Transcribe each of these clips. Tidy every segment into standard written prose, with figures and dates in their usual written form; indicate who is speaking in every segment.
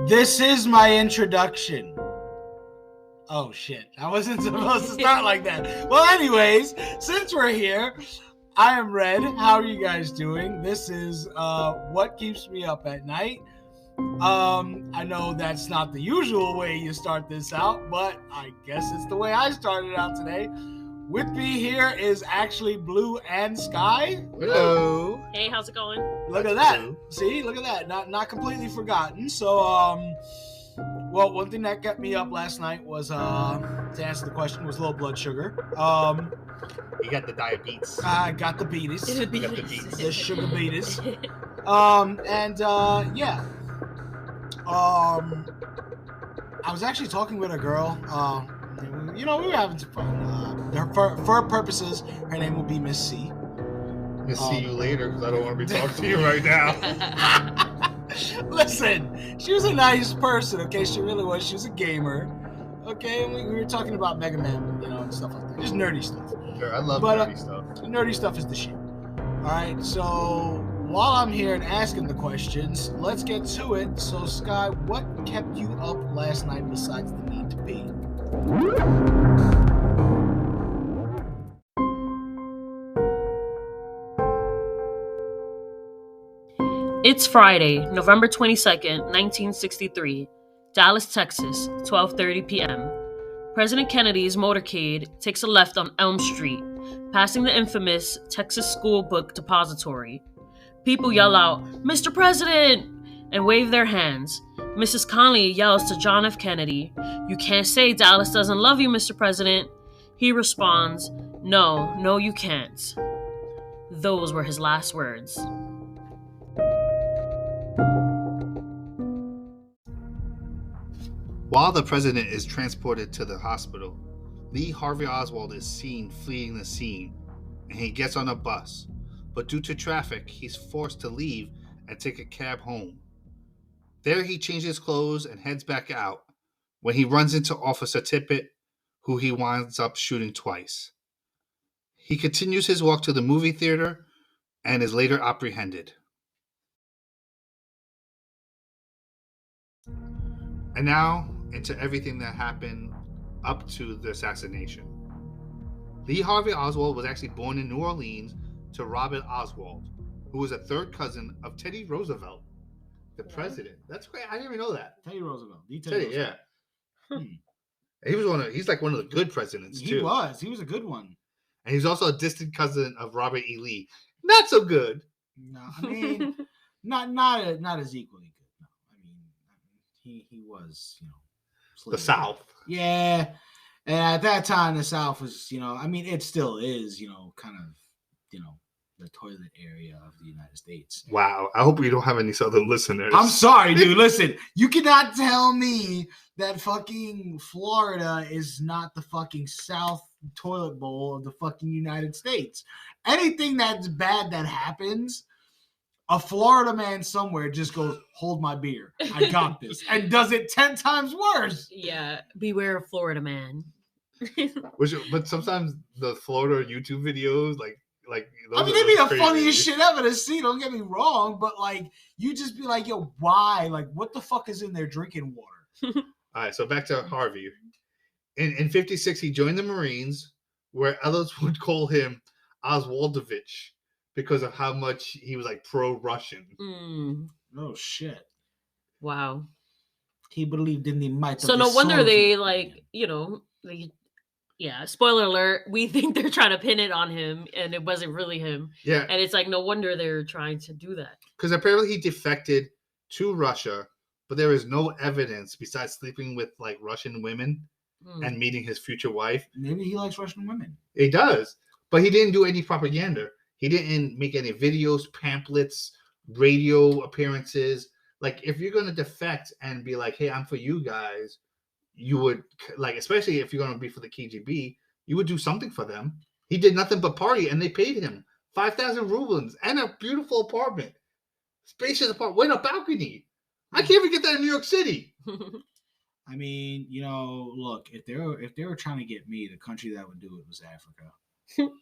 Speaker 1: This is my introduction. Oh shit, I wasn't supposed to start like that. Well, anyways, since we're here, I am Red. How are you guys doing? This is What Keeps Me Up at Night. I know that's not the usual way you start this out, but I guess it's the way I started out today. With me here is actually Blue and Sky.
Speaker 2: Hello.
Speaker 3: Hey, how's it going?
Speaker 1: Look at that. See, look at that. Not completely forgotten. So, well, one thing that kept me up last night was, to answer the question, was low blood sugar.
Speaker 2: You got the diabetes.
Speaker 1: I got the beaties.
Speaker 2: You got the beats.
Speaker 1: The sugar beaties. Yeah. I was actually talking with a girl. We were having some fun. For purposes, her name will be Miss C.
Speaker 2: I'll see you later because I don't want to be talking to you right now.
Speaker 1: Listen, she was a nice person, okay? She really was. She was a gamer, okay? And we were talking about Mega Man, and stuff like that. Just nerdy stuff.
Speaker 2: Sure, I love nerdy stuff.
Speaker 1: Nerdy stuff is the shit. All right, so while I'm here and asking the questions, let's get to it. So, Sky, what kept you up last night besides the need to pee?
Speaker 3: It's Friday, November 22nd, 1963, Dallas, Texas, 12:30 p.m. President Kennedy's motorcade takes a left on Elm Street, passing the infamous Texas School Book Depository. People yell out, "Mr. President!" and wave their hands. Mrs. Conley yells to John F. Kennedy, "You can't say Dallas doesn't love you, Mr. President." He responds, No, you can't." Those were his last words.
Speaker 2: While the president is transported to the hospital, Lee Harvey Oswald is seen fleeing the scene, and he gets on a bus. But due to traffic, he's forced to leave and take a cab home. There he changes clothes and heads back out when he runs into Officer Tippit, who he winds up shooting twice. He continues his walk to the movie theater and is later apprehended. And now into everything that happened up to the assassination. Lee Harvey Oswald was actually born in New Orleans to Robert Oswald, who was a third cousin of Teddy Roosevelt, the president. That's great. I didn't even know that.
Speaker 1: Teddy Roosevelt.
Speaker 2: Teddy, yeah. He's like one of the good presidents too.
Speaker 1: He was a good one.
Speaker 2: And he's also a distant cousin of Robert E. Lee. Not so good.
Speaker 1: No, I mean, not as equally good. No, I mean, he was,
Speaker 2: the South.
Speaker 1: Yeah, and at that time, the South was, it still is, kind of, the toilet area of the United States.
Speaker 2: Wow. I hope we don't have any Southern listeners.
Speaker 1: I'm sorry, dude. Listen, you cannot tell me that fucking Florida is not the fucking South toilet bowl of the fucking United States. Anything that's bad that happens, a Florida man somewhere just goes, "Hold my beer. I got this," and does it 10 times worse.
Speaker 3: Yeah, beware of Florida man.
Speaker 2: But sometimes the Florida YouTube videos, like
Speaker 1: they be the funniest shit ever to see. Don't get me wrong, but you just be like, "Yo, why? Like, what the fuck is in their drinking water?"
Speaker 2: All right, so back to Harvey. In 56, he joined the Marines, where others would call him Oswaldovich because of how much he was pro-Russian.
Speaker 1: Oh shit!
Speaker 3: Wow.
Speaker 1: He believed in the might.
Speaker 3: So
Speaker 1: of
Speaker 3: no
Speaker 1: the
Speaker 3: wonder
Speaker 1: Soviet.
Speaker 3: Yeah, spoiler alert, we think they're trying to pin it on him, and it wasn't really him.
Speaker 2: Yeah.
Speaker 3: And it's no wonder they're trying to do that.
Speaker 2: Because apparently he defected to Russia, but there is no evidence besides sleeping with, Russian women and meeting his future wife.
Speaker 1: Maybe he likes Russian women.
Speaker 2: He does. But he didn't do any propaganda. He didn't make any videos, pamphlets, radio appearances. If you're going to defect and be like, "Hey, I'm for you guys," you would, especially if you're going to be for the KGB, you would do something for them. He did nothing but party, and they paid him 5,000 rubles and a beautiful apartment. Spacious apartment with a balcony. I can't even get that in New York City.
Speaker 1: I mean, look, if they were trying to get me, the country that would do it was Africa.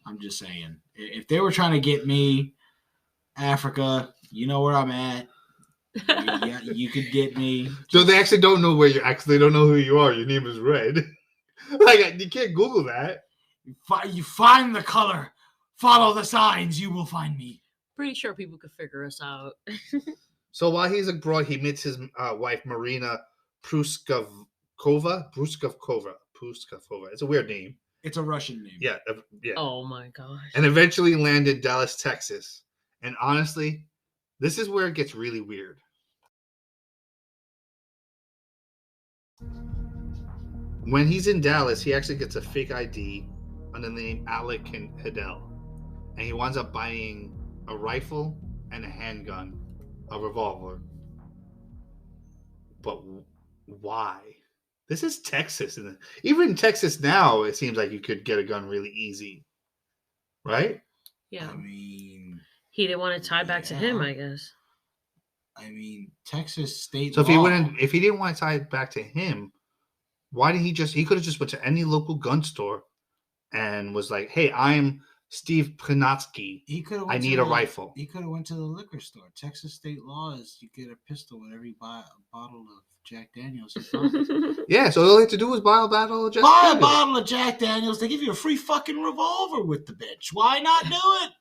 Speaker 1: I'm just saying. If they were trying to get me, Africa, you know where I'm at. Yeah, you could get me.
Speaker 2: So they actually don't know where you actually don't know who you are. Your name is Red. Like you can't Google that.
Speaker 1: You find the color. Follow the signs. You will find me.
Speaker 3: Pretty sure people could figure us out.
Speaker 2: So while he's abroad, he meets his wife Marina Pruskavkova. It's a weird name.
Speaker 1: It's a Russian name.
Speaker 2: Yeah.
Speaker 3: Oh my gosh.
Speaker 2: And eventually land in Dallas, Texas. And honestly, this is where it gets really weird. When he's in Dallas, he actually gets a fake ID under the name Alec Hidell. And he winds up buying a rifle and a handgun, a revolver. But why? This is Texas. And even in Texas now, it seems like you could get a gun really easy. Right?
Speaker 3: Yeah.
Speaker 1: I mean,
Speaker 3: he didn't want to tie back to him, I guess.
Speaker 1: I mean, Texas state
Speaker 2: law.
Speaker 1: So
Speaker 2: if he didn't want to tie it back to him, why didn't he could have just went to any local gun store and was like, hey, I'm Steve Prinatsky. I need a rifle.
Speaker 1: He could have went to the liquor store. Texas state law is you get a pistol whenever you buy a bottle of Jack Daniels.
Speaker 2: Yeah, so all they had to do was buy a bottle of Jack
Speaker 1: Daniels. Buy a bottle of Jack Daniels. They give you a free fucking revolver with the bitch. Why not do it?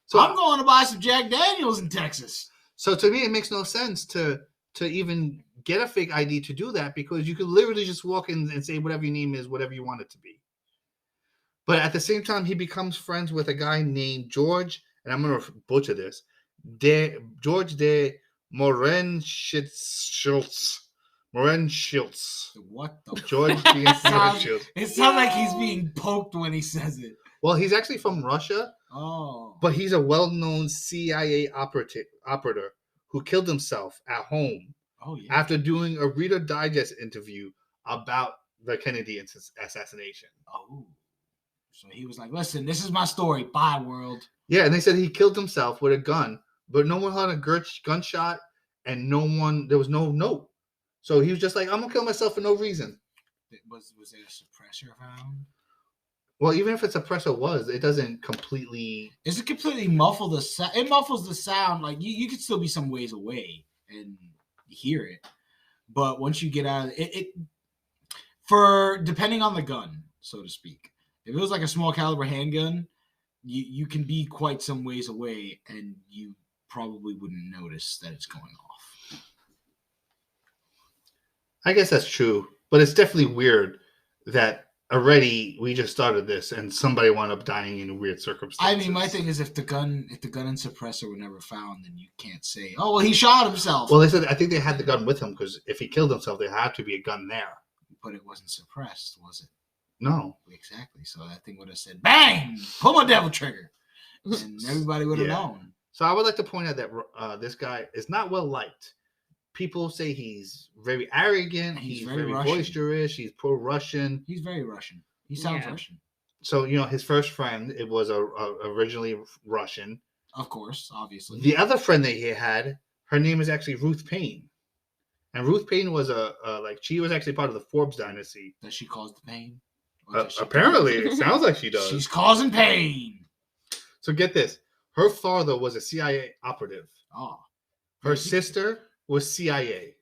Speaker 1: So I'm going to buy some Jack Daniels in Texas.
Speaker 2: So to me, it makes no sense to even get a fake ID to do that because you could literally just walk in and say whatever your name is, whatever you want it to be. But at the same time, he becomes friends with a guy named George, and I'm going to butcher this, George de Morenschiltz.
Speaker 1: What the
Speaker 2: George
Speaker 1: Morenschiltz. It sounds like he's being poked when he says it.
Speaker 2: Well, he's actually from Russia.
Speaker 1: Oh.
Speaker 2: But he's a well-known CIA operator who killed himself at home after doing a Reader Digest interview about the Kennedy assassination.
Speaker 1: Oh. So he was like, listen, this is my story. Bye, world.
Speaker 2: Yeah, and they said he killed himself with a gun, but no one had a gunshot, and there was no note. So he was just like, I'm going to kill myself for no reason.
Speaker 1: Was there a suppressor found?
Speaker 2: Well, even if it's a suppressor it doesn't completely...
Speaker 1: Does it completely muffle the sound? It muffles the sound. Like, you could still be some ways away and hear it. But once you get out of it, depending on the gun, so to speak. If it was like a small caliber handgun, you can be quite some ways away and you probably wouldn't notice that it's going off.
Speaker 2: I guess that's true. But it's definitely weird that already we just started this and somebody wound up dying in weird circumstances.
Speaker 1: I mean, my thing is if the gun and suppressor were never found, then you can't say, oh, well, he shot himself.
Speaker 2: Well, they said I think they had the gun with him because if he killed himself, there had to be a gun there.
Speaker 1: But it wasn't suppressed, was it?
Speaker 2: No.
Speaker 1: Exactly. So that thing would have said, bang, pull my devil trigger. And everybody would have known.
Speaker 2: So I would like to point out that this guy is not well liked. People say he's very arrogant. He's very boisterous. He's pro-Russian.
Speaker 1: He's very Russian. He sounds Russian.
Speaker 2: So, his first friend, it was originally Russian.
Speaker 1: Of course, obviously.
Speaker 2: The other friend that he had, her name is actually Ruth Payne. And Ruth Payne was she was actually part of the Forbes dynasty.
Speaker 1: Does she cause the pain?
Speaker 2: Apparently, it sounds like she does.
Speaker 1: She's causing pain.
Speaker 2: So get this. Her father was a CIA operative.
Speaker 1: Oh.
Speaker 2: Her sister was CIA.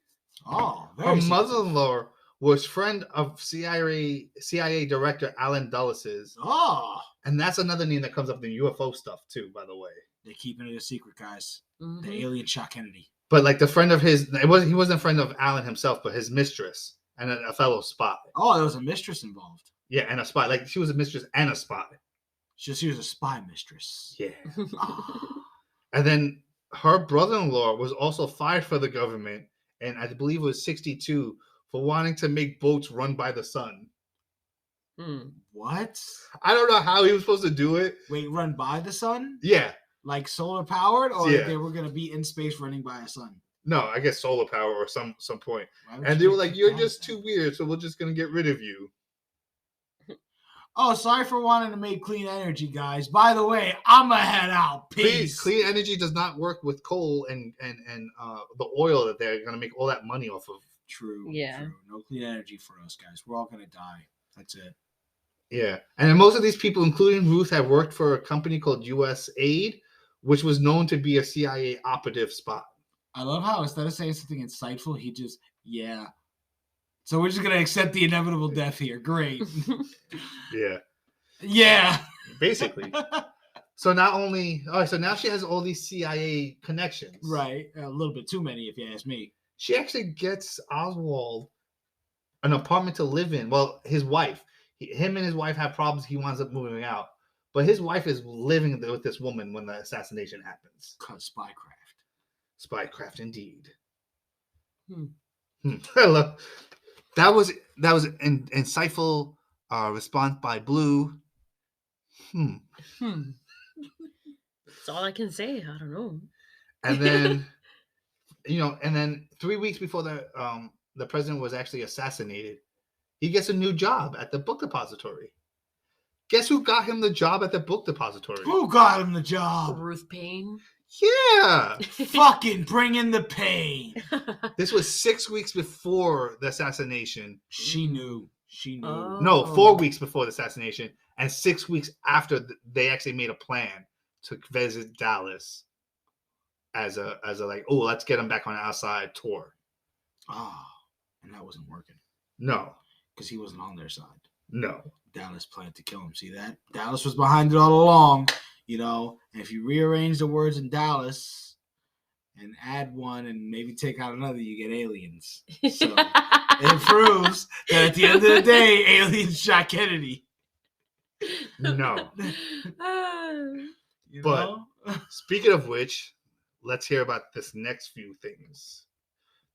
Speaker 1: Oh.
Speaker 2: Her mother-in-law was friend of CIA director Alan Dulles'.
Speaker 1: Oh.
Speaker 2: And that's another name that comes up in UFO stuff too, by the way.
Speaker 1: They're keeping it a secret, guys. Mm-hmm. The alien shot Kennedy.
Speaker 2: But like the friend of his, he wasn't a friend of Alan himself, but his mistress and a fellow spy.
Speaker 1: Oh, there was a mistress involved.
Speaker 2: Yeah, and a spy. Like she was a mistress and a spy.
Speaker 1: She was a spy mistress.
Speaker 2: Yeah. And then her brother-in-law was also fired for the government, and I believe it was 62 for wanting to make boats run by the sun.
Speaker 1: What?
Speaker 2: I don't know how he was supposed to do it.
Speaker 1: Wait, run by the sun?
Speaker 2: Yeah.
Speaker 1: Like solar powered, or they were going to be in space running by a sun?
Speaker 2: No, I guess solar power or some point. And they were like, "You're just too weird, so we're just going to get rid of you."
Speaker 1: Oh, sorry for wanting to make clean energy, guys. By the way, I'm gonna head out. Peace.
Speaker 2: Clean energy does not work with coal and the oil that they're going to make all that money off of.
Speaker 1: True. Yeah. True. No clean energy for us, guys. We're all going to die. That's it.
Speaker 2: Yeah. And most of these people, including Ruth, have worked for a company called US Aid, which was known to be a CIA operative spot.
Speaker 1: I love how instead of saying something insightful, he just, yeah. So we're just going to accept the inevitable death here. Great.
Speaker 2: Yeah.
Speaker 1: Yeah.
Speaker 2: Basically. So not only, so now she has all these CIA connections.
Speaker 1: Right. A little bit too many, if you ask me.
Speaker 2: She actually gets Oswald an apartment to live in. Well, his wife. Him and his wife have problems. He winds up moving out. But his wife is living with this woman when the assassination happens.
Speaker 1: Spycraft.
Speaker 2: Spycraft, indeed. I love that. Was an insightful response by Blue.
Speaker 3: That's all I can say. I don't know.
Speaker 2: And then, and then 3 weeks before the president was actually assassinated, he gets a new job at the book depository. Guess who got him the job at the book depository?
Speaker 1: Who got him the job?
Speaker 3: Ruth Payne.
Speaker 2: Yeah.
Speaker 1: Fucking bring in the pain.
Speaker 2: This was 6 weeks before the assassination.
Speaker 1: She knew.
Speaker 3: Oh.
Speaker 2: No, 4 weeks before the assassination, and 6 weeks after they actually made a plan to visit Dallas as a like, oh, let's get him back on an outside tour.
Speaker 1: Oh, and that wasn't working.
Speaker 2: No.
Speaker 1: Because he wasn't on their side.
Speaker 2: No.
Speaker 1: Dallas planned to kill him. See that? Dallas was behind it all along, And if you rearrange the words in Dallas and add one and maybe take out another, you get aliens. So it proves that at the end of the day, aliens shot Kennedy.
Speaker 2: No. But speaking of which, let's hear about this next few things.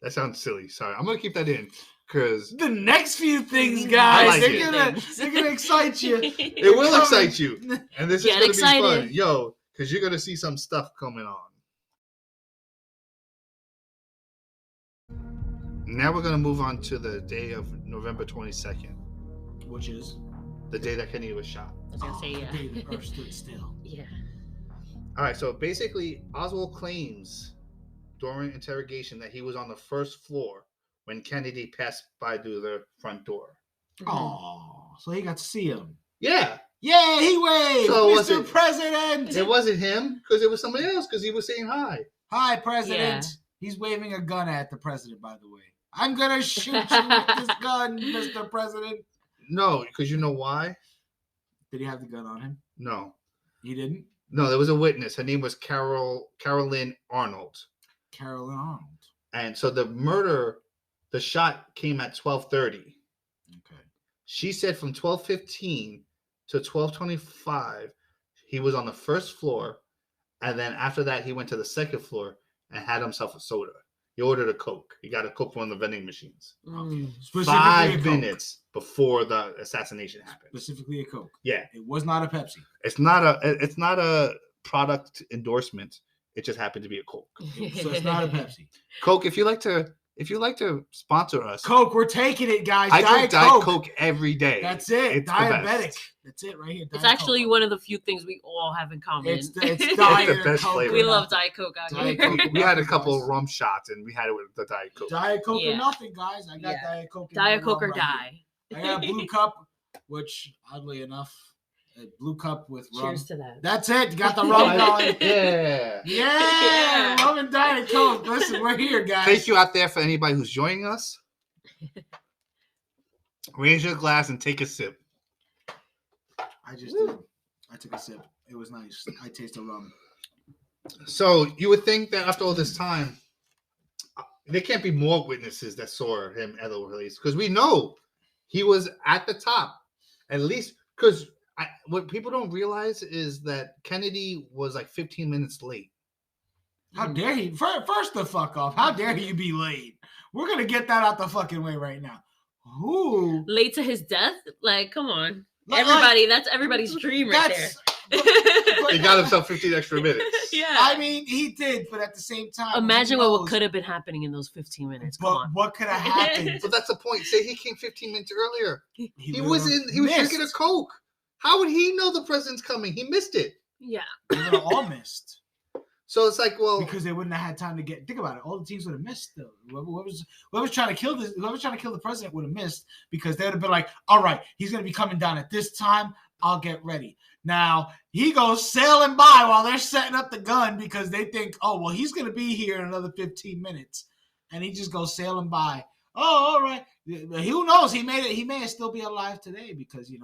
Speaker 2: That sounds silly. Sorry. I'm going to keep that in. Because
Speaker 1: the next few things, guys,
Speaker 2: like
Speaker 1: they're gonna excite you.
Speaker 2: It will excite you, and this is gonna be fun, because you're gonna see some stuff coming on. Now we're gonna move on to the day of November 22nd,
Speaker 1: which is
Speaker 2: the day that Kennedy was shot.
Speaker 3: I was gonna say
Speaker 1: the day the Earth stood still.
Speaker 3: Yeah.
Speaker 2: All right, so basically, Oswald claims during interrogation that he was on the first floor when Kennedy passed by through the front door.
Speaker 1: Oh, so he got to see him.
Speaker 2: Yeah.
Speaker 1: Yeah, he waved.
Speaker 2: So
Speaker 1: Mr. President.
Speaker 2: It wasn't him, because it was somebody else, because he was saying hi.
Speaker 1: Hi, President. Yeah. He's waving a gun at the president, by the way. I'm going to shoot you with this gun, Mr. President.
Speaker 2: No, because you know why?
Speaker 1: Did he have the gun on him?
Speaker 2: No.
Speaker 1: He didn't?
Speaker 2: No, there was a witness. Her name was Carolyn Arnold.
Speaker 1: Carolyn Arnold.
Speaker 2: And so the shot came at 12:30.
Speaker 1: Okay.
Speaker 2: She said from 12:15 to 12:25, he was on the first floor, and then after that, he went to the second floor and had himself a soda. He ordered a Coke. He got a Coke from one of the vending machines.
Speaker 1: Okay.
Speaker 2: 5 minutes before the assassination happened.
Speaker 1: Specifically a Coke.
Speaker 2: Yeah.
Speaker 1: It was not a Pepsi.
Speaker 2: It's not a product endorsement. It just happened to be a Coke.
Speaker 1: So it's not a Pepsi.
Speaker 2: Coke, if you like to sponsor us,
Speaker 1: Coke, we're taking it, guys.
Speaker 2: I drink Diet Coke every day.
Speaker 1: That's it.
Speaker 2: It's
Speaker 1: diabetic. That's it right here.
Speaker 3: It's actually one of the few things we all have in common.
Speaker 1: It's Diet
Speaker 2: the best
Speaker 1: Coke.
Speaker 2: flavor.
Speaker 3: We love Diet Coke out
Speaker 1: Diet
Speaker 3: here.
Speaker 1: Coke.
Speaker 2: We had a couple of rum shots, and we had it with the Diet Coke.
Speaker 1: Diet Coke or nothing, guys. I got Diet Coke.
Speaker 3: Diet Coke or die.
Speaker 1: I got a Blue Cup, which oddly enough, a Blue Cup with rum.
Speaker 3: Cheers to that.
Speaker 1: That's it. You got the rum going.
Speaker 2: Yeah.
Speaker 1: Rum and Diet Coke. Listen, we're here, guys.
Speaker 2: Thank you out there for anybody who's joining us. Raise your glass and take a sip.
Speaker 1: I just did. I took a sip. It was nice. I tasted rum.
Speaker 2: So you would think that after all this time, there can't be more witnesses that saw him at the release, because we know he was at the top, at least. Because what people don't realize is that Kennedy was like 15 minutes late.
Speaker 1: How dare he? First the fuck off. How dare you be late? We're going to get that out the fucking way right now. Who?
Speaker 3: Late to his death? Like, come on. That's everybody's dream right there.
Speaker 2: He got himself 15 extra minutes.
Speaker 3: Yeah.
Speaker 1: I mean, he did, but at the same time,
Speaker 3: imagine what could have been happening in those 15 minutes. Come on.
Speaker 1: What could have happened?
Speaker 2: But that's the point. Say he came 15 minutes earlier. He was drinking a Coke. How would he know the president's coming? He missed it.
Speaker 3: Yeah.
Speaker 1: They would have all missed.
Speaker 2: So it's like, well,
Speaker 1: because they wouldn't have had time to think about it. All the teams would have missed though. Whoever's trying to kill the president would have missed, because they would have been like, all right, he's gonna be coming down at this time. I'll get ready. Now, he goes sailing by while they're setting up the gun because they think, oh, well, he's going to be here in another 15 minutes. And he just goes sailing by. Oh, all right. Who knows? He may still be alive today because, he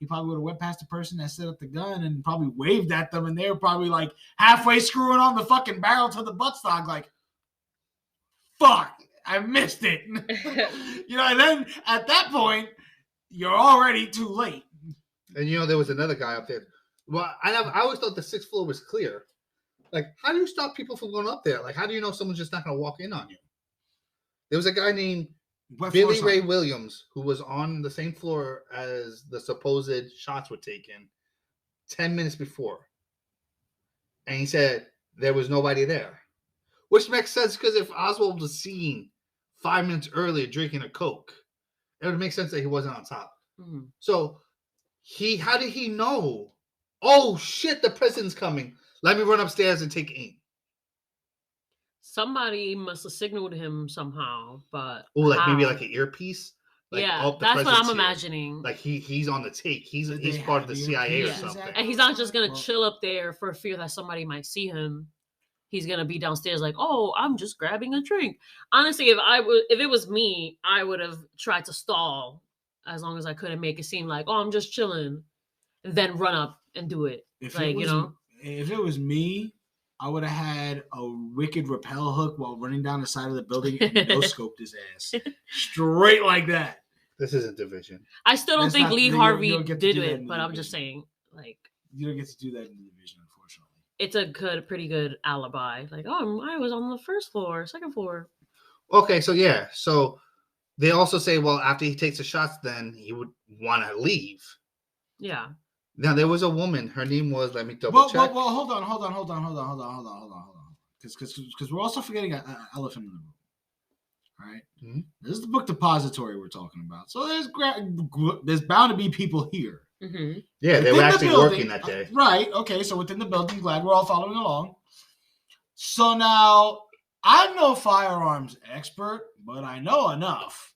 Speaker 1: probably would have went past the person that set up the gun and probably waved at them. And they were probably like halfway screwing on the fucking barrel to the buttstock like, fuck, I missed it. And then at that point, you're already too late.
Speaker 2: And there was another guy up there. Well, I always thought the 6th floor was clear. Like, how do you stop people from going up there? Like, how do you know someone's just not going to walk in on you? There was a guy named Billy Ray Williams who was on the same floor as the supposed shots were taken 10 minutes before. And he said there was nobody there. Which makes sense because if Oswald was seen 5 minutes earlier drinking a Coke, it would make sense that he wasn't on top.
Speaker 3: Mm-hmm.
Speaker 2: So how did he know? Oh shit, the president's coming. Let me run upstairs and take aim.
Speaker 3: Somebody must have signaled him somehow, but
Speaker 2: maybe like an earpiece. Like,
Speaker 3: that's what I'm imagining.
Speaker 2: Like he's on the take. He's part of the CIA or something.
Speaker 3: And he's not just gonna chill up there for fear that somebody might see him. He's gonna be downstairs like, oh, I'm just grabbing a drink. Honestly, if it was me, I would have tried to stall as long as I could and make it seem like, oh, I'm just chilling, and then run up and do it. If
Speaker 1: it was me, I would have had a wicked rappel hook while running down the side of the building and no-scoped his ass. Straight like that.
Speaker 2: This isn't Division.
Speaker 3: I still don't think Lee Harvey did it, but I'm just saying, like...
Speaker 1: You don't get to do that in the Division, unfortunately.
Speaker 3: It's a pretty good alibi. Like, oh, I was on the 1st floor, 2nd floor.
Speaker 2: Okay, so yeah. So they also say, well, after he takes the shots, then he would want to leave.
Speaker 3: Yeah.
Speaker 2: Now, there was a woman. Her name was, let me double check.
Speaker 1: Well, hold on. Because we're also forgetting an elephant in the room. All right?
Speaker 2: Mm-hmm.
Speaker 1: This is the book depository we're talking about. So there's bound to be people here.
Speaker 3: Mm-hmm.
Speaker 2: Yeah, they were actually working that day.
Speaker 1: Right. Okay, so within the building, glad we're all following along. So now, I'm no firearms expert, but I know enough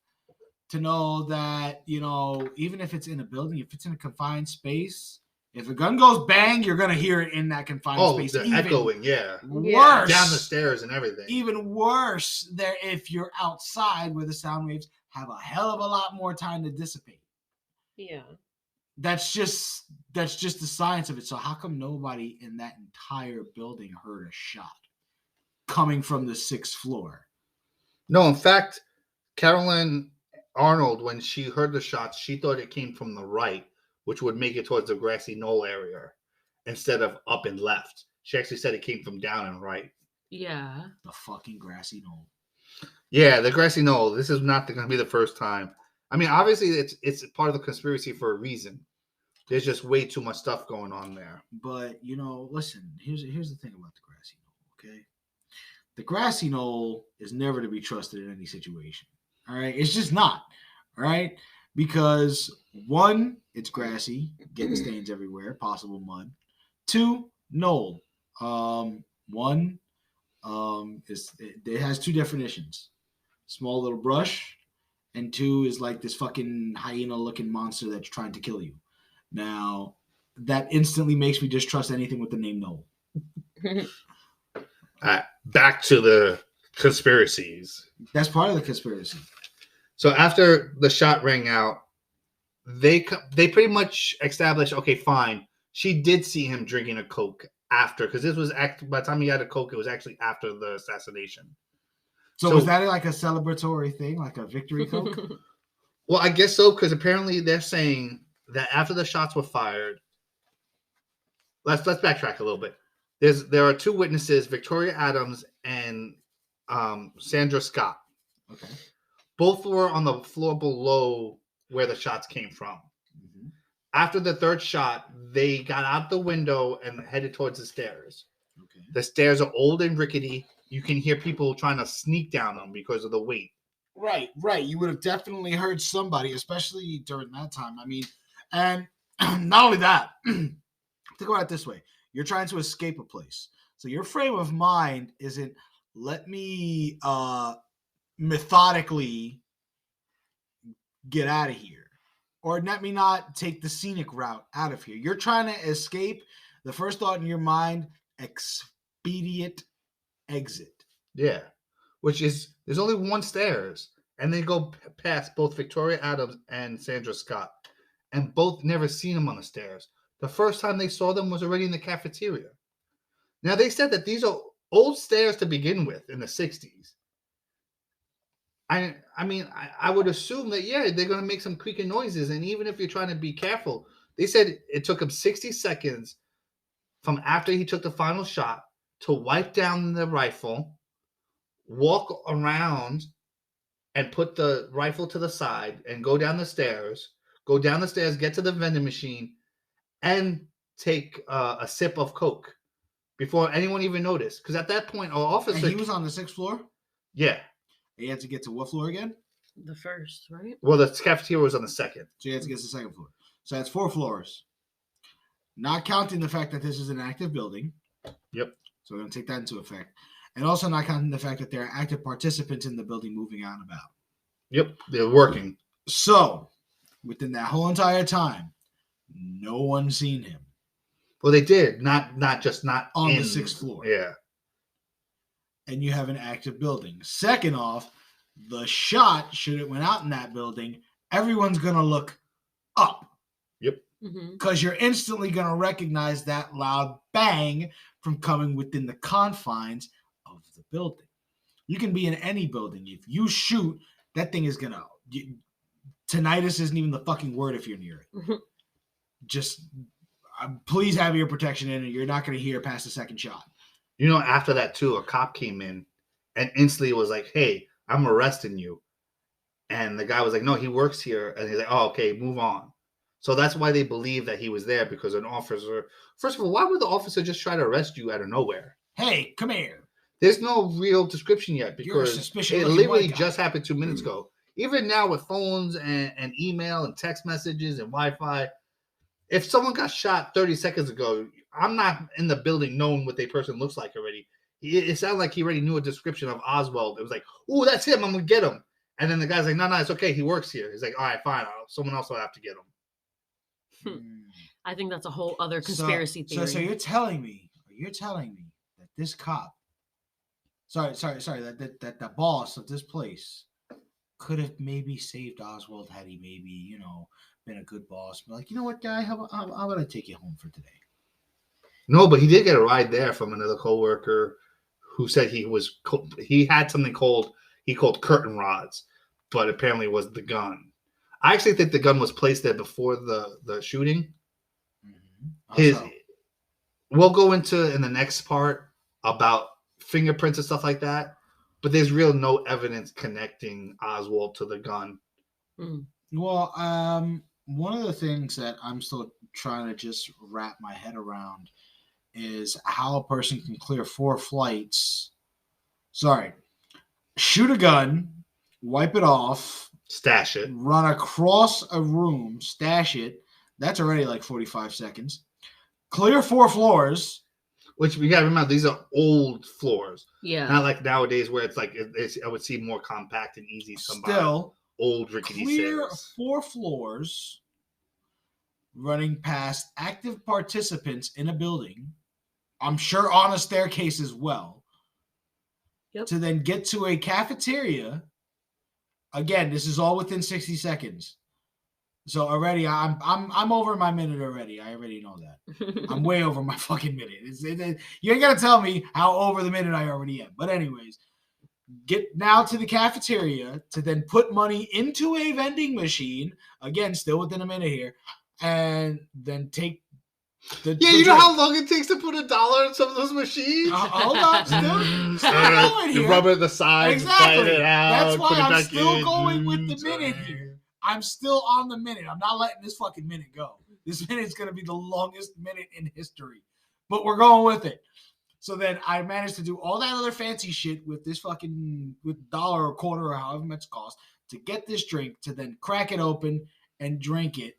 Speaker 1: to know that, even if it's in a building, if it's in a confined space, if a gun goes bang, you're going to hear it in that confined space.
Speaker 2: Oh, the echoing, yeah.
Speaker 1: Worse.
Speaker 2: Down the stairs and everything.
Speaker 1: Even worse there if you're outside where the sound waves have a hell of a lot more time to dissipate.
Speaker 3: Yeah.
Speaker 1: That's just the science of it. So how come nobody in that entire building heard a shot coming from the 6th floor?
Speaker 2: No, in fact, Carolyn Arnold, when she heard the shots, she thought it came from the right, which would make it towards the grassy knoll area instead of up and left. She actually said it came from down and right.
Speaker 3: Yeah.
Speaker 1: The fucking grassy knoll.
Speaker 2: Yeah, the grassy knoll. This is not going to be the first time. I mean, obviously, it's part of the conspiracy for a reason. There's just way too much stuff going on there.
Speaker 1: But, listen, here's the thing about the grassy knoll, okay? The grassy knoll is never to be trusted in any situation, all right? It's just not, all right? Because, 1, it's grassy, getting stains everywhere, possible mud. 2, knoll. 1, it has 2 definitions. Small little brush, and 2 is like this fucking hyena-looking monster that's trying to kill you. Now, that instantly makes me distrust anything with the name Knoll.
Speaker 2: Back to the conspiracies.
Speaker 1: That's part of the conspiracy.
Speaker 2: So after the shot rang out, they pretty much established, okay, fine. She did see him drinking a Coke after, because this was by the time he had a Coke, it was actually after the assassination.
Speaker 1: So was that like a celebratory thing, like a victory Coke?
Speaker 2: Well, I guess so, because apparently they're saying that after the shots were fired, let's backtrack a little bit. There are 2 witnesses, Victoria Adams and Sandra Scott.
Speaker 1: Okay.
Speaker 2: Both were on the floor below where the shots came from.
Speaker 1: Mm-hmm.
Speaker 2: After the 3rd shot, they got out the window and headed towards the stairs.
Speaker 1: Okay.
Speaker 2: The stairs are old and rickety. You can hear people trying to sneak down them because of the weight.
Speaker 1: Right. You would have definitely heard somebody, especially during that time. I mean, and not only that, think about it this way. You're trying to escape a place. So your frame of mind isn't, let me methodically get out of here. Or let me not take the scenic route out of here. You're trying to escape. The first thought in your mind, expedient exit.
Speaker 2: Yeah. Which is, there's only one stairs. And they go past both Victoria Adams and Sandra Scott. And both never seen them on the stairs. The first time they saw them was already in the cafeteria. Now, they said that these are old stairs to begin with in the 60s. I mean, I would assume that, yeah, they're going to make some creaking noises. And even if you're trying to be careful, they said it took him 60 seconds from after he took the final shot to wipe down the rifle, walk around and put the rifle to the side and go down the stairs, get to the vending machine, and take a sip of Coke before anyone even noticed. Because at that point, our officer...
Speaker 1: And he was on the 6th floor?
Speaker 2: Yeah.
Speaker 1: He had to get to what floor again?
Speaker 3: The first, right?
Speaker 2: Well, the cafeteria was on the 2nd.
Speaker 1: So he had to get to the 2nd floor. So that's 4 floors. Not counting the fact that this is an active building.
Speaker 2: Yep.
Speaker 1: So we're going to take that into effect. And also not counting the fact that there are active participants in the building moving out and about.
Speaker 2: Yep, they're working.
Speaker 1: So, within that whole entire time, no one seen him.
Speaker 2: Well, they did. Not on
Speaker 1: the 6th floor.
Speaker 2: Yeah.
Speaker 1: And you have an active building. Second off, the shot, should it went out in that building, everyone's going to look up.
Speaker 2: Yep.
Speaker 1: Because you're instantly going to recognize that loud bang from coming within the confines of the building. You can be in any building. If you shoot, that thing is going to... Tinnitus isn't even the fucking word if you're near it. Just please have your protection in, and you're not going to hear past the second shot.
Speaker 2: You know, after that, too, a cop came in and instantly was like, hey, I'm arresting you. And the guy was like, no, he works here. And he's like, oh, okay, move on. So that's why they believe that he was there, because an officer... First of all, why would the officer just try to arrest you out of nowhere?
Speaker 1: Hey, come here.
Speaker 2: There's no real description yet, because it literally just happened 2 minutes ago. Even now with phones and email and text messages and Wi-Fi, if someone got shot 30 seconds ago, I'm not in the building knowing what the person looks like already. It sounded like he already knew a description of Oswald. It was like, oh, that's him. I'm going to get him. And then the guy's like, no, it's okay. He works here. He's like, all right, fine. Someone else will have to get him.
Speaker 3: I think that's a whole other conspiracy theory.
Speaker 1: So you're telling me that this cop, that the boss of this place could have maybe saved Oswald had he maybe, been a good boss. But like, you know what, guy, how about I take you home for today?
Speaker 2: No, but he did get a ride there from another coworker who said he had something he called curtain rods, but apparently it was the gun. I actually think the gun was placed there before the shooting. Mm-hmm. We'll go into in the next part about fingerprints and stuff like that, but there's no evidence connecting Oswald to the gun.
Speaker 1: Mm. Well, one of the things that I'm still trying to just wrap my head around is how a person can clear 4 flights. Shoot a gun, wipe it off,
Speaker 2: stash it,
Speaker 1: run across a room, stash it. That's already like 45 seconds. Clear 4 floors.
Speaker 2: Which we gotta remember, these are old floors.
Speaker 3: Yeah.
Speaker 2: Not like nowadays where it's like I would see more compact and easy to come by.
Speaker 1: Still,
Speaker 2: old rickety
Speaker 1: clear
Speaker 2: stairs.
Speaker 1: 4 floors, running past active participants in a building. I'm sure on a staircase as well. Yep. To then get to a cafeteria. Again, this is all within 60 seconds. So already, I'm over my minute already. I already know that. I'm way over my fucking minute. You ain't gonna tell me how over the minute I already am. But anyways, get now to the cafeteria to then put money into a vending machine. Again, still within a minute here, and then take.
Speaker 2: You know how long it takes to put $1 in some of those machines?
Speaker 1: Hold on, still going here.
Speaker 2: You rub it at the sides,
Speaker 1: exactly.
Speaker 2: it out,
Speaker 1: That's why I'm still going with the minute here. I'm still on the minute. I'm not letting this fucking minute go. This minute's going to be the longest minute in history. But we're going with it. So then I managed to do all that other fancy shit with this fucking, with $1 or $1.25 or however much it costs to get this drink, to then crack it open and drink it.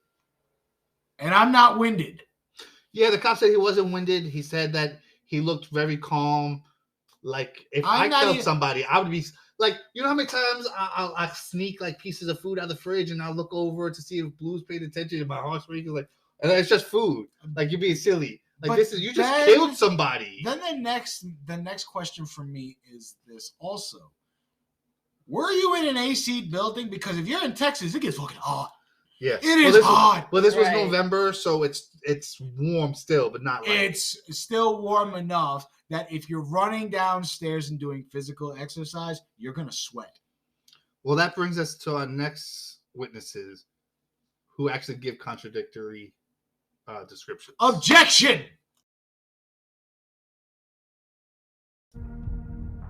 Speaker 1: And I'm not winded.
Speaker 2: Yeah, the cop said he wasn't winded. He said that he looked very calm. Like, if I killed somebody, I would be Like, you know how many times I'll sneak like pieces of food out of the fridge and I'll look over to see if Blue's paid attention and my heart's racing, like, and it's just food. Like, you're being silly. Like,
Speaker 1: But
Speaker 2: this is, you just
Speaker 1: then-
Speaker 2: killed somebody.
Speaker 1: Then the next question for me is this also. Were you in an AC building? Because if you're in Texas, it gets fucking hot.
Speaker 2: Yeah.
Speaker 1: It is hot.
Speaker 2: Well, this was
Speaker 3: Right.
Speaker 2: November, so it's warm still, but not like
Speaker 1: It's still warm enough that if you're running downstairs and doing physical exercise, you're gonna sweat.
Speaker 2: Well, that brings us to our next witnesses, who actually give contradictory descriptions.
Speaker 1: Objection!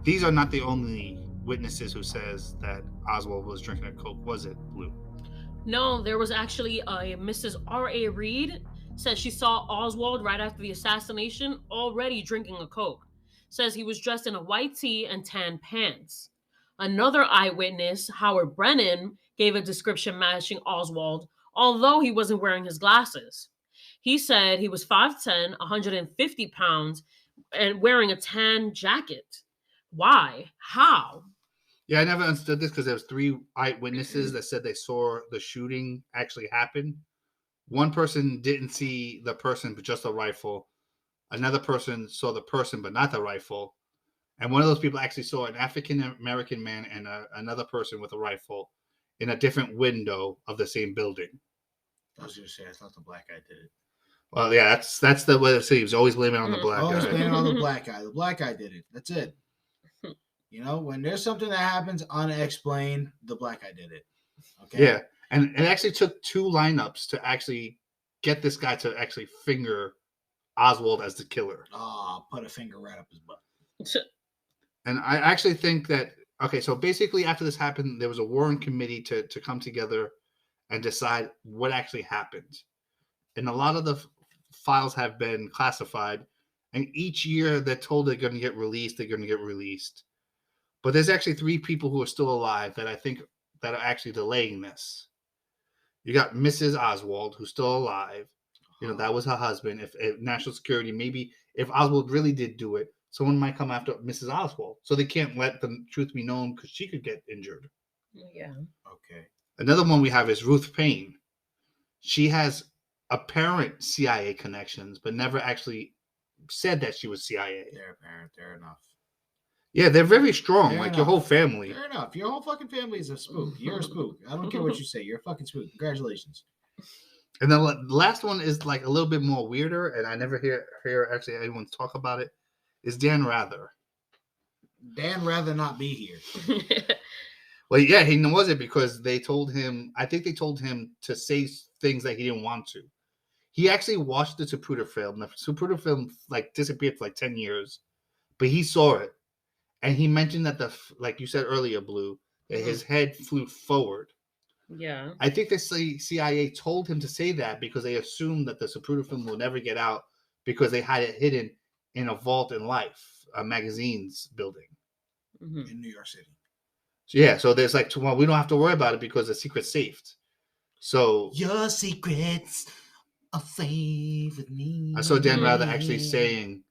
Speaker 2: These are not the only witnesses who says that Oswald was drinking a Coke, was it, Blue?
Speaker 3: No, there was actually a Mrs. R.A. Reed says she saw Oswald right after the assassination already drinking a Coke. Says he was dressed in a white tee and tan pants. Another eyewitness, Howard Brennan, gave a description matching Oswald, although he wasn't wearing his glasses. He said he was 5'10", 150 pounds, and wearing a tan jacket. Why? How?
Speaker 2: Yeah, I never understood this because there was 3 eyewitnesses that said they saw the shooting actually happen. One person didn't see the person, but just a rifle. Another person saw the person, but not the rifle. And one of those people actually saw an African-American man and another person with a rifle in a different window of the same building.
Speaker 1: I was gonna say, I thought the black guy did it.
Speaker 2: Well, yeah, that's the way it seems. Always blaming on the black
Speaker 1: Always
Speaker 2: guy.
Speaker 1: blaming on the black guy. The black guy did it. That's it. You know, when there's something that happens unexplained, the black guy did it. Okay.
Speaker 2: Yeah, and it actually took 2 lineups to actually get this guy to actually finger Oswald as the killer.
Speaker 1: Oh, put a finger right up his butt.
Speaker 2: And I actually think that, okay, so basically after this happened, there was a Warren committee to come together and decide what actually happened. And a lot of the files have been classified, and each year they're told they're going to get released, But there's actually 3 people who are still alive that I think that are actually delaying this. You got Mrs. Oswald, who's still alive. You know, that was her husband. If national security, maybe if Oswald really did do it, someone might come after Mrs. Oswald. So they can't let the truth be known because she could get injured.
Speaker 3: Yeah.
Speaker 1: Okay.
Speaker 2: Another one we have is Ruth Payne. She has apparent CIA connections, but never actually said that she was CIA.
Speaker 1: They're apparent. They're enough.
Speaker 2: Yeah, they're very strong,
Speaker 1: Fair
Speaker 2: like
Speaker 1: enough.
Speaker 2: your whole family.
Speaker 1: Fair enough. Your whole fucking family is a spook. You're a spook. I don't care what you say. You're a fucking spook. Congratulations.
Speaker 2: And then the last one is like a little bit more weirder, and I never hear actually anyone talk about it, is Dan Rather.
Speaker 1: Dan rather not be here.
Speaker 2: Well, yeah, he wasn't because they told him, I think they told him to say things that he didn't want to. He actually watched the Zapruder film. The Zapruder film like disappeared for like 10 years, but he saw it. And he mentioned that like you said earlier, Blue, that his head flew forward.
Speaker 3: Yeah.
Speaker 2: I think the CIA told him to say that because they assumed that the Zapruder film will never get out because they had it hidden in a vault in Life, a magazine's building.
Speaker 3: Mhm.
Speaker 1: In New York City.
Speaker 2: So yeah, so there's like, well, we don't have to worry about it because the secret's saved. So
Speaker 1: your secrets are safe with me.
Speaker 2: I saw Dan Rather actually saying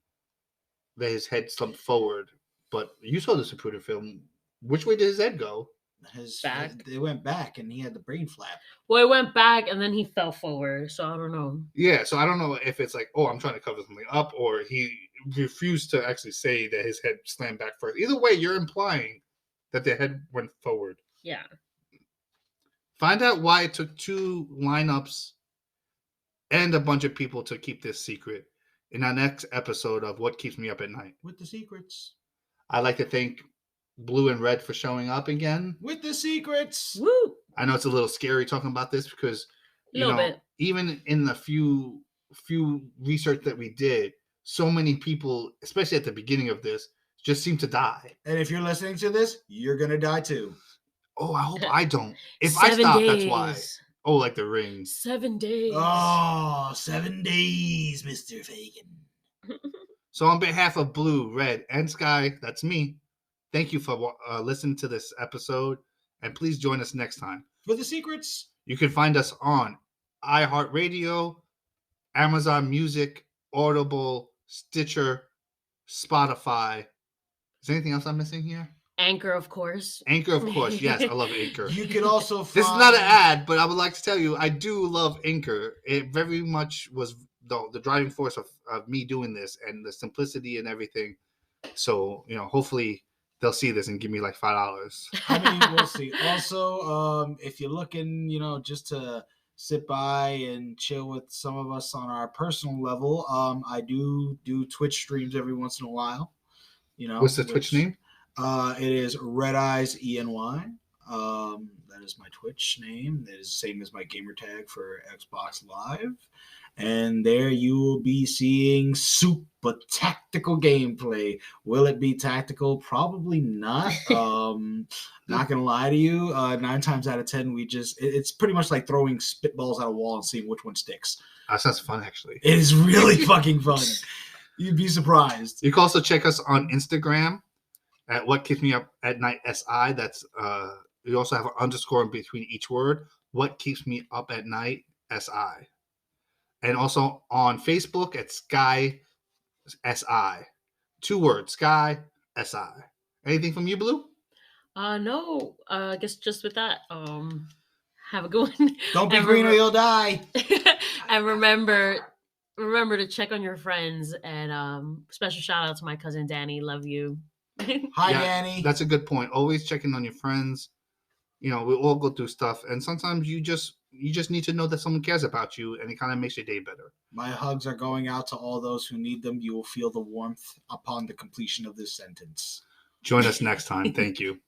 Speaker 2: that his head slumped forward. But you saw the Zapruder film. Which way did his head go?
Speaker 1: His
Speaker 3: Back.
Speaker 1: It went back, and he had the brain flap.
Speaker 3: Well, it went back and then he fell forward, so I don't know.
Speaker 2: Yeah, so I don't know if it's like, oh, I'm trying to cover something up, or he refused to actually say that his head slammed back first. Either way, you're implying that the head went forward.
Speaker 3: Yeah.
Speaker 2: Find out why it took 2 lineups and a bunch of people to keep this secret in our next episode of What Keeps Me Up at Night.
Speaker 1: With the secrets.
Speaker 2: I'd like to thank Blue and Red for showing up again.
Speaker 1: With the secrets.
Speaker 3: Woo!
Speaker 2: I know it's a little scary talking about this because you know,
Speaker 3: bit.
Speaker 2: even in the few research that we did, so many people, especially at the beginning of this, just seem to die.
Speaker 1: And if you're listening to this, you're gonna die too.
Speaker 2: Oh, I hope I don't. If
Speaker 3: 7
Speaker 2: I stop,
Speaker 3: days.
Speaker 2: that's why. Oh, like the rings.
Speaker 3: 7 days.
Speaker 1: Oh, 7 days, Mr. Fagan.
Speaker 2: So on behalf of Blue, Red, and Sky, that's me. Thank you for listening to this episode, and please join us next time.
Speaker 1: For the secrets.
Speaker 2: You can find us on iHeartRadio, Amazon Music, Audible, Stitcher, Spotify. Is there anything else I'm missing here?
Speaker 3: Anchor, of course.
Speaker 2: Anchor, of course. Yes, I love Anchor.
Speaker 1: You can also find...
Speaker 2: This is not an ad, but I would like to tell you, I do love Anchor. It very much was the driving force of me doing this and the simplicity and everything. So, hopefully they'll see this and give me like $5.
Speaker 1: I mean, we'll see. Also, if you're looking, just to sit by and chill with some of us on our personal level, I do Twitch streams every once in a while.
Speaker 2: What's the Twitch name?
Speaker 1: It is Red Eyes ENY. That is my Twitch name. That is the same as my gamer tag for Xbox Live. And there you will be seeing super tactical gameplay. Will it be tactical? Probably not. Not gonna lie to you. 9 times out of 10, it's pretty much like throwing spitballs at a wall and seeing which one sticks.
Speaker 2: That sounds fun, actually.
Speaker 1: It is really fucking fun. You'd be surprised.
Speaker 2: You can also check us on Instagram at What Keeps Me Up at Night SI. That's you also have an underscore in between each word. What Keeps Me Up at Night SI. And also on Facebook at Sky SI. 2 words, Sky SI. Anything from you, Blue?
Speaker 3: No. I guess just with that. Have a good one.
Speaker 1: Don't be green or you'll die.
Speaker 3: And remember to check on your friends. And special shout out to my cousin Danny. Love you.
Speaker 1: Hi, Danny.
Speaker 2: That's a good point. Always checking on your friends. We all go through stuff, and sometimes you just need to know that someone cares about you, and it kind of makes your day better.
Speaker 1: My hugs are going out to all those who need them. You will feel the warmth upon the completion of this sentence.
Speaker 2: Join us next time. Thank you.